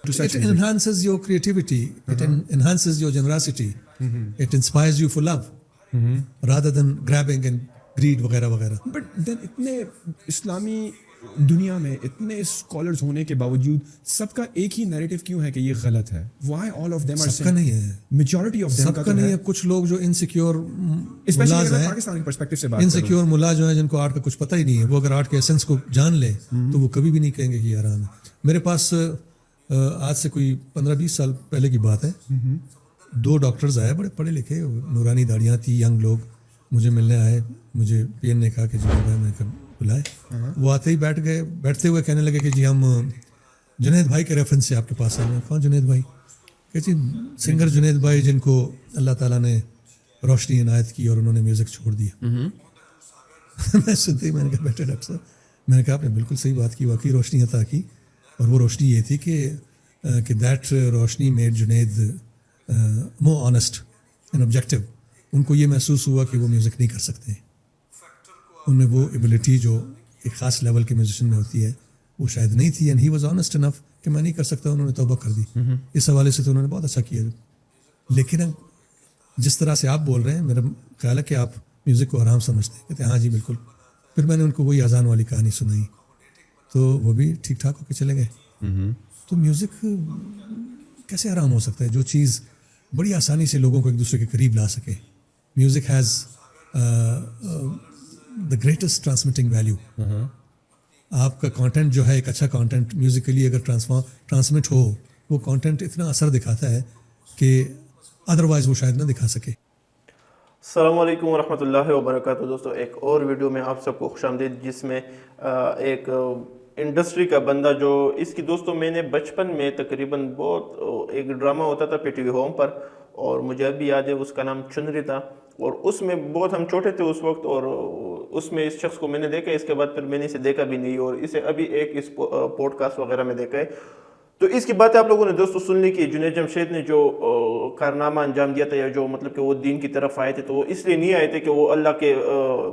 It enhances your creativity, it enhances your generosity, it inspires you for love rather than grabbing and greed وغیرہ وغیرہ. But then اتنے اسلامی دنیا میں اتنے اسکالرز ہونے کے باوجود سب کا ایک ہی نیریٹو کیوں ہے کہ یہ غلط ہے؟ Why all of them are سب کا نہیں ہے, میجورٹی آف دیم سب کا نہیں ہے. کچھ لوگ جو انسیکیور اسپیشلی پاکستانی پرسپیکٹو سے بات انسیکیور ملا جو ہے جن کو آرٹ کا کچھ پتہ ہی نہیں ہے, وہ اگر آرٹ کے ایسنس کو جان لے تو وہ کبھی بھی نہیں کہیں گے کہ یہ حرام ہے. میرے پاس آج سے کوئی 15-20 سال پہلے کی بات ہے, 2 ڈاکٹرز آئے بڑے پڑھے لکھے, نورانی داڑیاں تھی, ینگ لوگ مجھے ملنے آئے. مجھے پی این نے کہا کہ جی میں بلائے. وہ آتے ہی بیٹھتے ہوئے کہنے لگے کہ جی ہم جنید بھائی کے ریفرنس سے آپ کے پاس آئے. کون جنید بھائی؟ کہ جی سنگر جنید بھائی جن کو اللہ تعالیٰ نے روشنی عنایت کی اور انہوں نے میوزک چھوڑ دیا. میں سنتے ہی میں نے کہا بیٹھے ڈاکٹر صاحب, میں نے کہا آپ نے بالکل صحیح بات کی, واقعی روشنی عطا کی, اور وہ روشنی یہ تھی کہ دیٹ روشنی made Junaid more honest and objective. ان کو یہ محسوس ہوا کہ وہ میوزک نہیں کر سکتے, ان میں وہ ایبلٹی جو ایک خاص لیول کے میوزیشین میں ہوتی ہے وہ شاید نہیں تھی. اینڈ ہی واز آنیسٹ انف کہ میں نہیں کر سکتا. انہوں نے توبہ کر دی. اس حوالے سے تو انہوں نے بہت اچھا کیا. لیکن جس طرح سے آپ بول رہے ہیں, میرا خیال ہے کہ آپ میوزک کو آرام سمجھتے ہیں. کہتے ہیں ہاں جی بالکل. پھر میں نے ان کو وہی اذان والی کہانی سنائی تو وہ بھی ٹھیک ٹھاک ہو کے چلے گئے. تو میوزک کیسے آرام ہو سکتا ہے جو چیز بڑی آسانی سے لوگوں کو ایک دوسرے کے قریب لا سکے. Music has the greatest transmitting value. آپ کا کانٹینٹ جو ہے ایک اچھا کانٹینٹ میوزیکلی اگر ٹرانسمٹ ہو, وہ کانٹینٹ اتنا اثر دکھاتا ہے کہ ادروائز وہ شاید نہ دکھا سکے. السلام علیکم ورحمۃ اللہ وبرکاتہ. دوستو ایک اور ویڈیو میں آپ سب کو خوش آمدید, جس میں ایک انڈسٹری کا بندہ جو اس کی دوستوں میں نے بچپن میں تقریباً بہت ایک ڈرامہ ہوتا تھا پی ٹی وی ہوم پر, اور مجھے ابھی یاد ہے اس کا نام چنری تھا, اور اس میں بہت ہم چھوٹے تھے اس وقت, اور اس میں اس شخص کو میں نے دیکھا. اس کے بعد پھر میں نے اسے دیکھا بھی نہیں, اور اسے ابھی ایک اس پوڈ کاسٹ وغیرہ میں دیکھا ہے. تو اس کی باتیں آپ لوگوں نے دوستو سن لی کہ جنید جمشید نے جو کارنامہ انجام دیا تھا, یا جو مطلب کہ وہ دین کی طرف آئے تھے, تو وہ اس لیے نہیں آئے تھے کہ وہ اللہ کے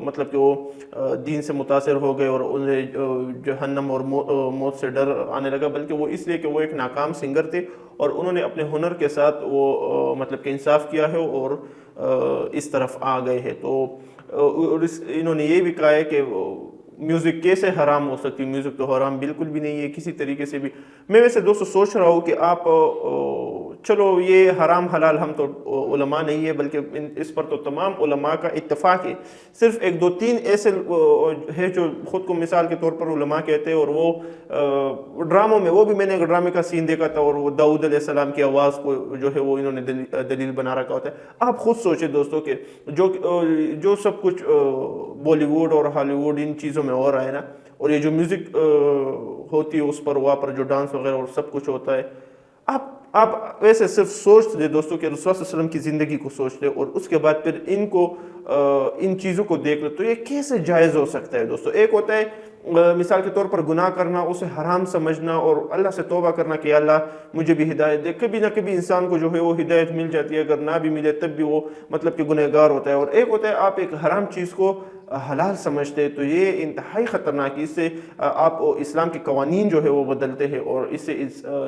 مطلب کہ وہ دین سے متاثر ہو گئے اور انہیں جہنم اور موت سے ڈر آنے لگا, بلکہ وہ اس لیے کہ وہ ایک ناکام سنگر تھے اور انہوں نے اپنے ہنر کے ساتھ وہ مطلب کہ انصاف کیا ہے اور اس طرف آ گئے ہیں. تو انہوں نے یہ بھی کہا ہے کہ میوزک کیسے حرام ہو سکتی ہے. میوزک تو حرام بالکل بھی نہیں ہے کسی طریقے سے بھی. میں ویسے دوستو سوچ رہا ہوں کہ آپ چلو یہ حرام حلال ہم تو علماء نہیں ہے, بلکہ اس پر تو تمام علماء کا اتفاق ہے. صرف 1-2-3 ایسے ہے جو خود کو مثال کے طور پر علماء کہتے ہیں, اور وہ ڈراموں میں, وہ بھی میں نے ایک ڈرامے کا سین دیکھا تھا, اور وہ داؤد علیہ السلام کی آواز کو جو ہے وہ انہوں نے دلیل بنا رکھا ہوتا ہے. آپ خود سوچیں دوستو کہ جو سب کچھ بالی ووڈ اور ہالی ووڈ ان چیزوں میں ہو رہا ہے نا, اور یہ جو میوزک ہوتی ہے اس پر وہاں پر جو ڈانس وغیرہ اور سب کچھ ہوتا ہے, آپ ویسے صرف سوچ لیں دوستوں کہ رسول صلی اللہ علیہ وسلم کی زندگی کو سوچ لیں, اور اس کے بعد پھر ان چیزوں کو دیکھ لیں تو یہ کیسے جائز ہو سکتا ہے دوستو. ایک ہوتا ہے مثال کے طور پر گناہ کرنا, اسے حرام سمجھنا اور اللہ سے توبہ کرنا کہ اللہ مجھے بھی ہدایت دے. کبھی نہ کبھی انسان کو جو ہے وہ ہدایت مل جاتی ہے, اگر نہ بھی ملے تب بھی وہ مطلب کہ گنہگار ہوتا ہے. اور ایک ہوتا ہے آپ ایک حرام چیز کو حلال سمجھتے ہیں, تو یہ انتہائی خطرناک ہے. اس سے آپ اسلام کے قوانین جو ہے وہ بدلتے ہیں, اور اس سے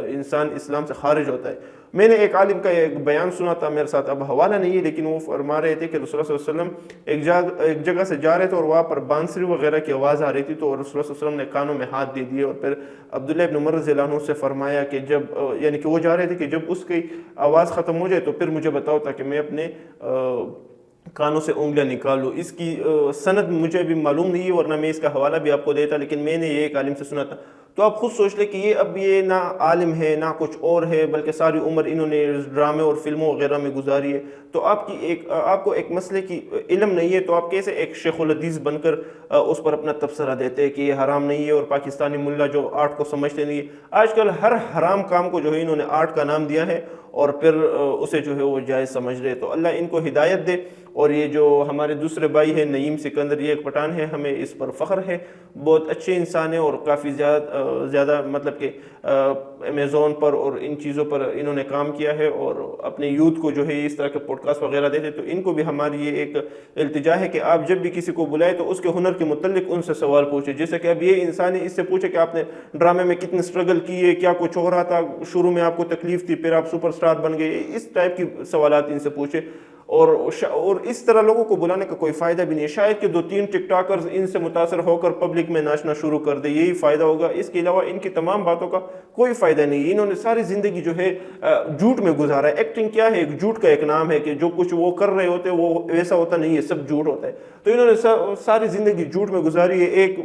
انسان اسلام سے خارج ہوتا ہے. میں نے ایک عالم کا ایک بیان سنا تھا, میرے ساتھ اب حوالہ نہیں ہے, لیکن وہ فرما رہے تھے کہ رسول اللہ صلی اللہ علیہ وسلم ایک جگہ سے جا رہے تھے اور وہاں پر بانسری وغیرہ کی آواز آ رہی تھی, تو رسول اللہ صلی اللہ علیہ وسلم نے کانوں میں ہاتھ دے دیے, اور پھر عبداللہ ابن عمر رضی اللہ عنہ سے فرمایا کہ جب یعنی کہ وہ جا رہے تھے کہ جب اس کی آواز ختم ہو جائے تو پھر مجھے بتاؤ تاکہ میں اپنے کانوں سے انگلیاں نکالوں. اس کی سند مجھے بھی معلوم نہیں ہے, ورنہ میں اس کا حوالہ بھی آپ کو دیتا, لیکن میں نے یہ ایک عالم سے سنا تھا. تو آپ خود سوچ لیں کہ یہ اب یہ نہ عالم ہے نہ کچھ اور ہے, بلکہ ساری عمر انہوں نے ڈرامے اور فلموں وغیرہ میں گزاری ہے. تو آپ کو ایک مسئلے کی علم نہیں ہے, تو آپ کیسے ایک شیخ الحدیث بن کر اس پر اپنا تبصرہ دیتے ہیں کہ یہ حرام نہیں ہے, اور پاکستانی ملا جو آرٹ کو سمجھتے نہیں ہے. آج کل ہر حرام کام کو جو ہے انہوں نے آرٹ کا نام دیا ہے, اور پھر اسے جو ہے وہ جائز سمجھ رہے. تو اللہ ان کو ہدایت دے, اور یہ جو ہمارے دوسرے بھائی ہیں نعیم سکندر، یہ ایک پٹھان ہے، ہمیں اس پر فخر ہے، بہت اچھے انسان ہیں اور کافی زیادہ مطلب کہ امیزون پر اور ان چیزوں پر انہوں نے کام کیا ہے اور اپنے یوتھ کو جو ہے اس طرح کے پوڈ کاسٹ وغیرہ دیتے. تو ان کو بھی ہماری یہ ایک التجا ہے کہ آپ جب بھی کسی کو بلائے تو اس کے ہنر کے متعلق ان سے سوال پوچھیں. جیسے کہ اب یہ انسان ہے، اس سے پوچھے کہ آپ نے ڈرامے میں کتنی سٹرگل کی ہے، کیا کچھ ہو رہا تھا، شروع میں آپ کو تکلیف تھی، پھر آپ سپر سٹار بن گئے، اس ٹائپ کی سوالات ان سے پوچھے. اور اس طرح لوگوں کو بلانے کا کوئی فائدہ بھی نہیں ہے. شاید کہ 2-3 ٹک ٹاکرز ان سے متاثر ہو کر پبلک میں ناچنا شروع کر دے، یہی فائدہ ہوگا. اس کے علاوہ ان کی تمام باتوں کا کوئی فائدہ نہیں ہے. انہوں نے ساری زندگی جو ہے جھوٹ میں گزارا ہے. ایکٹنگ کیا ہے؟ ایک جھوٹ کا ایک نام ہے کہ جو کچھ وہ کر رہے ہوتے وہ ویسا ہوتا نہیں ہے، سب جھوٹ ہوتا ہے. تو انہوں نے ساری زندگی جھوٹ میں گزاری ہے. ایک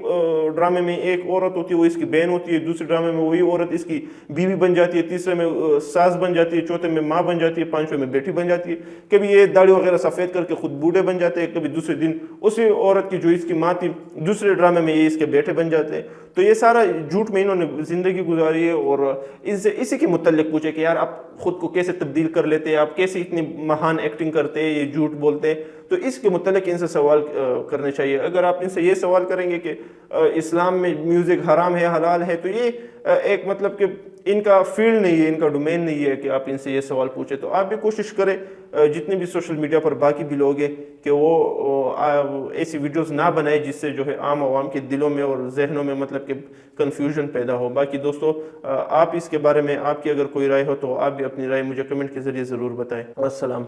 ڈرامے میں ایک عورت ہوتی ہے، وہ اس کی بہن ہوتی ہے، دوسرے ڈرامے میں وہی عورت اس کی بیوی بن جاتی ہے، تیسرے میں ساس بن جاتی ہے، چوتھے میں ماں بن جاتی ہے، پانچویں میں بیٹی بن جاتی ہے. کبھی یہ داڑھی وغیرہ سفید کر کے خود بوڑھے بن جاتے ہیں، کبھی دوسرے دن اسی عورت کی جو اس کی ماں تھی دوسرے ڈرامے میں یہ اس کے بیٹے بن جاتے ہیں. تو یہ سارا جھوٹ میں انہوں نے زندگی گزاری ہے. اور ان سے اسی کے متعلق پوچھے کہ یار آپ خود کو کیسے تبدیل کر لیتے ہیں، آپ کیسے اتنی مہان ایکٹنگ کرتے ہیں، یہ جھوٹ بولتے ہیں. تو اس کے متعلق ان سے سوال کرنے چاہیے. اگر آپ ان سے یہ سوال کریں گے کہ اسلام میں میوزک حرام ہے حلال ہے، تو یہ ایک مطلب کہ ان کا فیلڈ نہیں ہے، ان کا ڈومین نہیں ہے کہ آپ ان سے یہ سوال پوچھیں. تو آپ بھی کوشش کریں، جتنے بھی سوشل میڈیا پر باقی بھی لوگ ہیں، کہ وہ ایسی ویڈیوز نہ بنائیں جس سے جو ہے عام عوام کے دلوں میں اور ذہنوں میں مطلب کہ کنفیوژن پیدا ہو. باقی دوستو آپ اس کے بارے میں آپ کی اگر کوئی رائے ہو تو آپ بھی اپنی رائے مجھے کمنٹ کے ذریعے ضرور بتائیں. السلام.